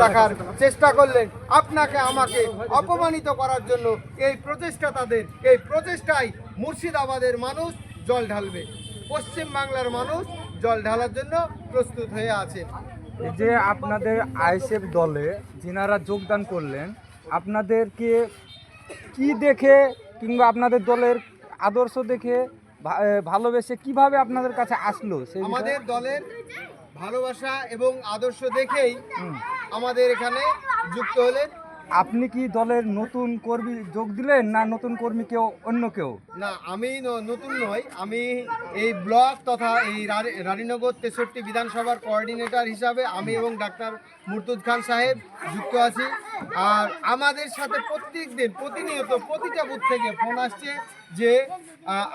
রাখার চেষ্টা করলেন, আপনাকে আমাকে অপমানিত করার জন্য এই প্রচেষ্টা তাদের, এই প্রচেষ্টায় মুর্শিদাবাদের মানুষ জল ঢালবে, পশ্চিম বাংলার মানুষ জল ঢালার জন্য প্রস্তুত হয়ে আছে। এই যে আপনাদের আইএসএফ দলে যিনারা যোগদান করলেন, আপনাদেরকে কি দেখে কিংবা আপনাদের দলের আদর্শ দেখে ভালোবেসে কিভাবে আপনাদের কাছে আসলো? সেই আমাদের দলের ভালোবাসা এবং আদর্শ দেখেই আমাদের এখানে যুক্ত হলেন। আপনি কি দলের নতুন কর্মী যোগ দিলেন না নতুন কর্মী কেউ অন্য কেউ? না, আমি নতুন নই, আমি এই ব্লক তথা এই রানীনগর 63 বিধানসভার কোঅর্ডিনেটর হিসাবে আমি এবং ডাক্তার মুর্তুজ খান সাহেব যুক্ত আছি। আর আমাদের সাথে প্রত্যেক দিন প্রতিনিয়ত প্রতিটা বুথ থেকে ফোন আসছে যে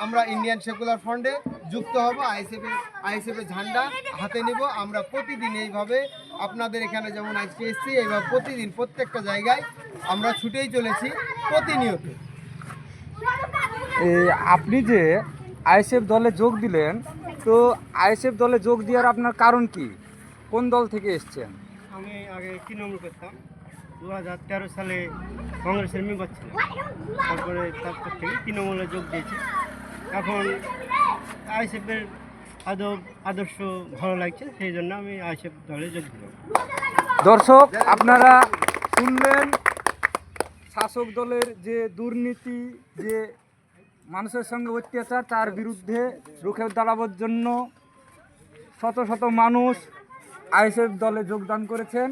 আমরা ইন্ডিয়ান সেকুলার ফ্রন্টে যুক্ত হব, আইএসএফের ঝান্ডা হাতে নেব। আমরা প্রতিদিন এইভাবে আপনাদের এখানে যেমন আজকে এসেছি, এইভাবে প্রতিদিন প্রত্যেকটা জায়গায় আমরা ছুটেই চলেছি প্রতিনিয়ত। আপনি যে আইএসএফ দলে যোগ দিলেন, তো আইএসএফ দলে যোগ দেওয়ার আপনার কারণ কি? কোন দল থেকে এসছেন? আমি আগে তৃণমূল করতাম, 2013 সালে কংগ্রেসের মেম্বার ছিলাম, তারপর থেকে তৃণমূলে যোগ দিয়েছি। এখন আইএসএফের আদর্শ ভালো লাগছে, সেই জন্য আমি আইএসএফ দলে যোগ দিলাম। দর্শক, আপনারা শুনলেন শাসক দলের যে দুর্নীতি, যে মানুষের সঙ্গে অত্যাচার, তার বিরুদ্ধে রুখে দাঁড়াবার জন্য শত শত মানুষ আইএসএফ দলে যোগদান করেছেন।